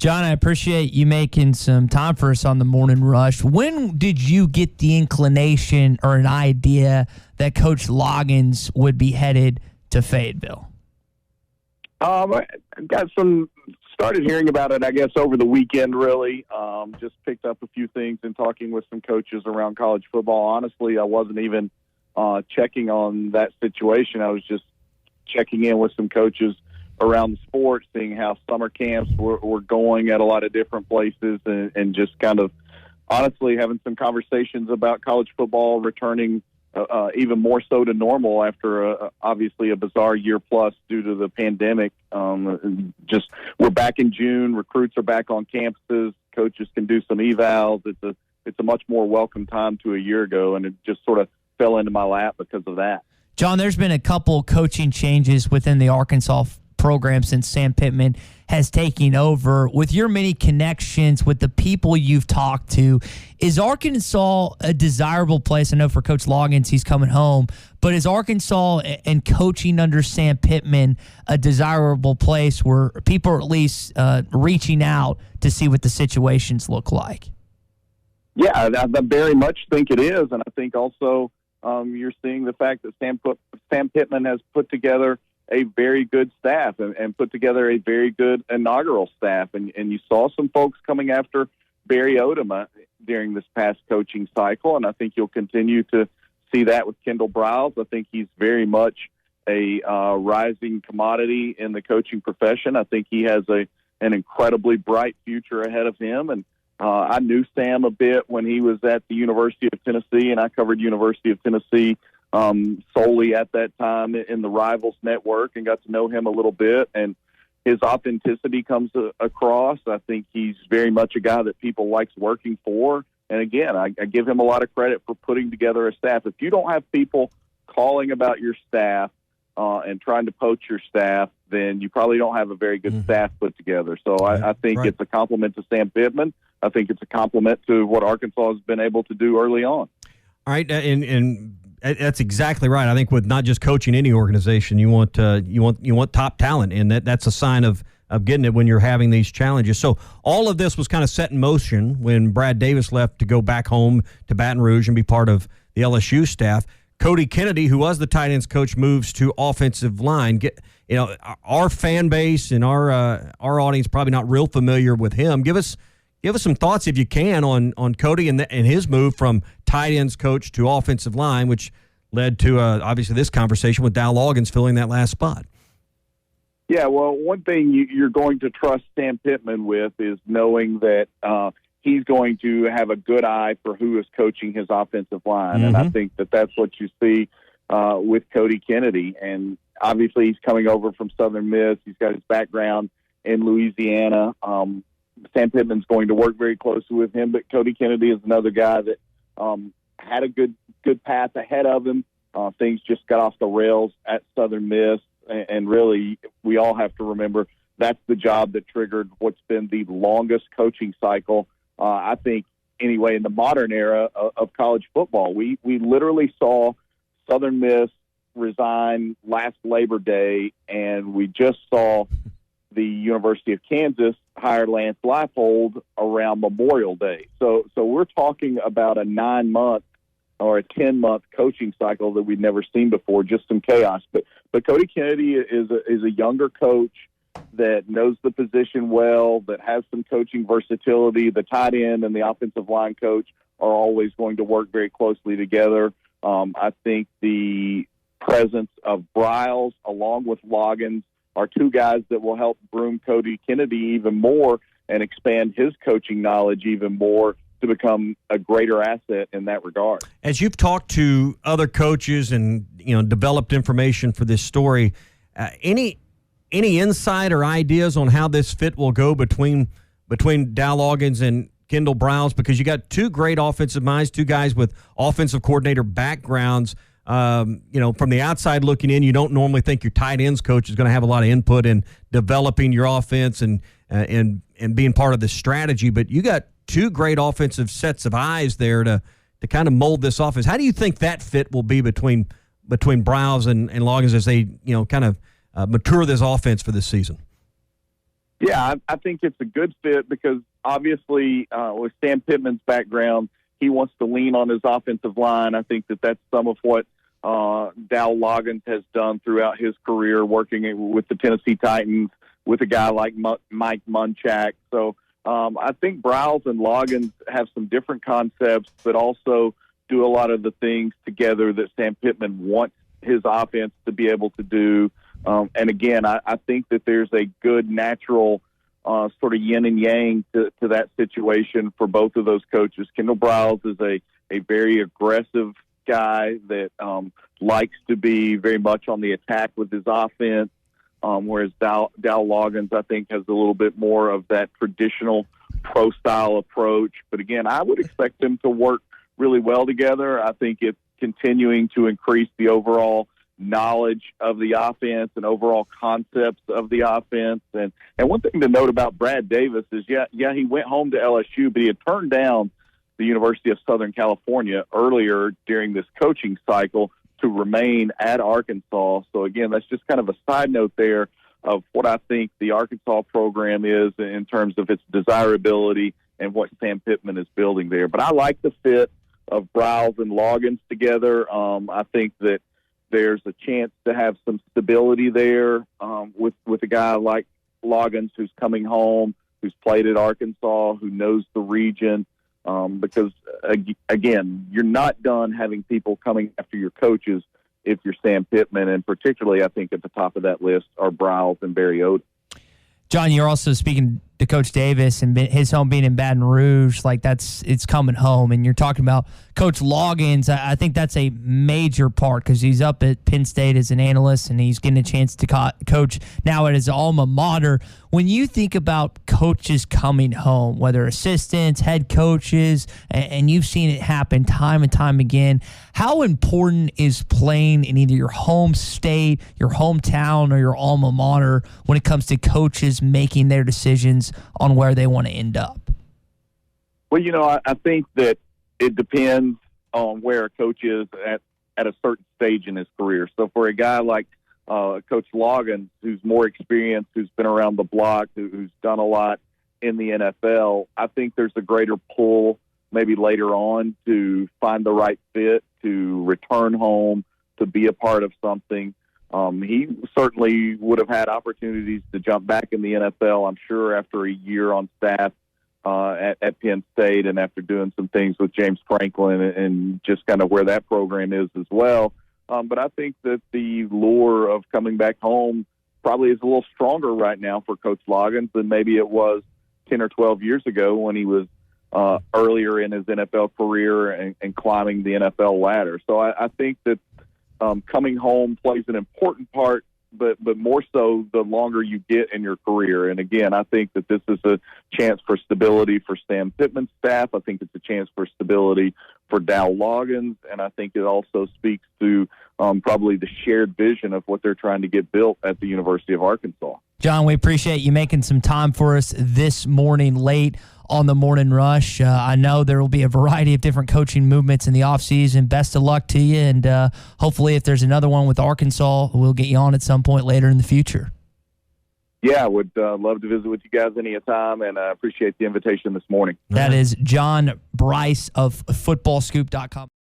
John, I appreciate you making some time for us on the Morning Rush. When did you get the inclination or an idea that Coach Loggains would be headed to Fayetteville? I started hearing about it, I guess, over the weekend, really. Just picked up a few things and talking with some coaches around college football. Honestly, I wasn't even checking on that situation. I was just checking in with some coaches around the sport, seeing how summer camps were going at a lot of different places, and just kind of honestly having some conversations about college football returning even more so to normal after obviously a bizarre year plus due to the pandemic. Just we're back in June, recruits are back on campuses, coaches can do some evals. It's a much more welcome time to a year ago, and it just sort of fell into my lap because of that. John, there's been a couple coaching changes within the Arkansas program since Sam Pittman has taken over. With your many connections with the people you've talked to, is Arkansas a desirable place? I know for Coach Loggains, he's coming home, but is Arkansas and coaching under Sam Pittman a desirable place where people are at least reaching out to see what the situations look like? Yeah, I very much think it is, and I think also you're seeing the fact that Sam Pittman has put together a very good staff and put together a very good inaugural staff. And you saw some folks coming after Barry Odom during this past coaching cycle, and I think you'll continue to see that with Kendall Briles. I think he's very much a rising commodity in the coaching profession. I think he has an incredibly bright future ahead of him. And I knew Sam a bit when he was at the University of Tennessee, and I covered University of Tennessee solely at that time in the Rivals network, and got to know him a little bit, and his authenticity comes across. I think he's very much a guy that people likes working for. And again, I give him a lot of credit for putting together a staff. If you don't have people calling about your staff and trying to poach your staff, then you probably don't have a very good staff put together. So I think it's a compliment to Sam Pittman. I think it's a compliment to what Arkansas has been able to do early on. All right, and that's exactly right. I think with not just coaching any organization, you want top talent, and that's a sign of getting it when you're having these challenges. So all of this was kind of set in motion when Brad Davis left to go back home to Baton Rouge and be part of the LSU staff. Cody Kennedy, who was the tight ends coach, moves to offensive line. Our fan base and our audience probably not real familiar with him. Give us some thoughts, if you can, on Cody and his move from tight ends coach to offensive line, which led to obviously this conversation with Dowell Loggains filling that last spot. Yeah, well, one thing you're going to trust Sam Pittman with is knowing that he's going to have a good eye for who is coaching his offensive line. And I think that's what you see with Cody Kennedy. And obviously he's coming over from Southern Miss. He's got his background in Louisiana. Sam Pittman's going to work very closely with him, but Cody Kennedy is another guy that had a good path ahead of him. Things just got off the rails at Southern Miss, and really we all have to remember that's the job that triggered what's been the longest coaching cycle, I think, anyway, in the modern era of college football. We literally saw Southern Miss resign last Labor Day, and we just saw the University of Kansas hire Lance Leipold around Memorial Day. So we're talking about a 9-month or a 10-month coaching cycle that we've never seen before, just some chaos. But Cody Kennedy is a younger coach that knows the position well, that has some coaching versatility. The tight end and the offensive line coach are always going to work very closely together. I think the presence of Briles along with Loggains are two guys that will help groom Cody Kennedy even more and expand his coaching knowledge even more to become a greater asset in that regard. As you've talked to other coaches and developed information for this story, any insight or ideas on how this fit will go between Dowell Loggains and Kendall Briles? Because you got two great offensive minds, two guys with offensive coordinator backgrounds. From the outside looking in, you don't normally think your tight ends coach is going to have a lot of input in developing your offense and being part of the strategy. But you got two great offensive sets of eyes there to kind of mold this offense. How do you think that fit will be between Briles and Loggains as they kind of mature this offense for this season? Yeah, I think it's a good fit because obviously with Sam Pittman's background, he wants to lean on his offensive line. I think that's some of what Dowell Loggains has done throughout his career, working with the Tennessee Titans with a guy like Mike Munchak. So I think Briles and Loggains have some different concepts, but also do a lot of the things together that Sam Pittman wants his offense to be able to do. And again, I think that there's a good natural sort of yin and yang to that situation for both of those coaches. Kendall Briles is a very aggressive guy that likes to be very much on the attack with his offense, whereas Dowell Loggains, I think, has a little bit more of that traditional pro-style approach. But again, I would expect them to work really well together. I think it's continuing to increase the overall knowledge of the offense and overall concepts of the offense. And one thing to note about Brad Davis is, he went home to LSU, but he had turned down the University of Southern California earlier during this coaching cycle to remain at Arkansas. So again, that's just kind of a side note there of what I think the Arkansas program is in terms of its desirability and what Sam Pittman is building there. But I like the fit of Briles and Loggains together. I think that there's a chance to have some stability there with a guy like Loggains who's coming home, who's played at Arkansas, who knows the region. Because, again, you're not done having people coming after your coaches if you're Sam Pittman, and particularly I think at the top of that list are Briles and Barry Odom. John, you're also speaking to Coach Davis and his home being in Baton Rouge. Like it's coming home. And you're talking about Coach Loggains. I think that's a major part because he's up at Penn State as an analyst and he's getting a chance to coach now at his alma mater. When you think about coaches coming home, whether assistants, head coaches, and you've seen it happen time and time again, how important is playing in either your home state, your hometown, or your alma mater when it comes to coaches making their decisions on where they want to end up? Well, I think that it depends on where a coach is at a certain stage in his career. So for a guy like Coach Loggains, who's more experienced, who's been around the block, who's done a lot in the NFL, I think there's a greater pull maybe later on to find the right fit, to return home, to be a part of something. He certainly would have had opportunities to jump back in the NFL, I'm sure, after a year on staff at Penn State and after doing some things with James Franklin and just kind of where that program is as well. But I think that the lure of coming back home probably is a little stronger right now for Coach Loggains than maybe it was 10 or 12 years ago when he was earlier in his NFL career and climbing the NFL ladder. So I think that coming home plays an important part, but more so the longer you get in your career. And again, I think that this is a chance for stability for Sam Pittman's staff. I think it's a chance for stability for Dowell Loggains, and I think it also speaks to probably the shared vision of what they're trying to get built at the University of Arkansas. John, we appreciate you making some time for us this morning late on the Morning Rush. I know there will be a variety of different coaching movements in the offseason. Best of luck to you, and hopefully if there's another one with Arkansas, we'll get you on at some point later in the future. Yeah, I would love to visit with you guys anytime, and I appreciate the invitation this morning. That is Jon Brice of FootballScoop.com.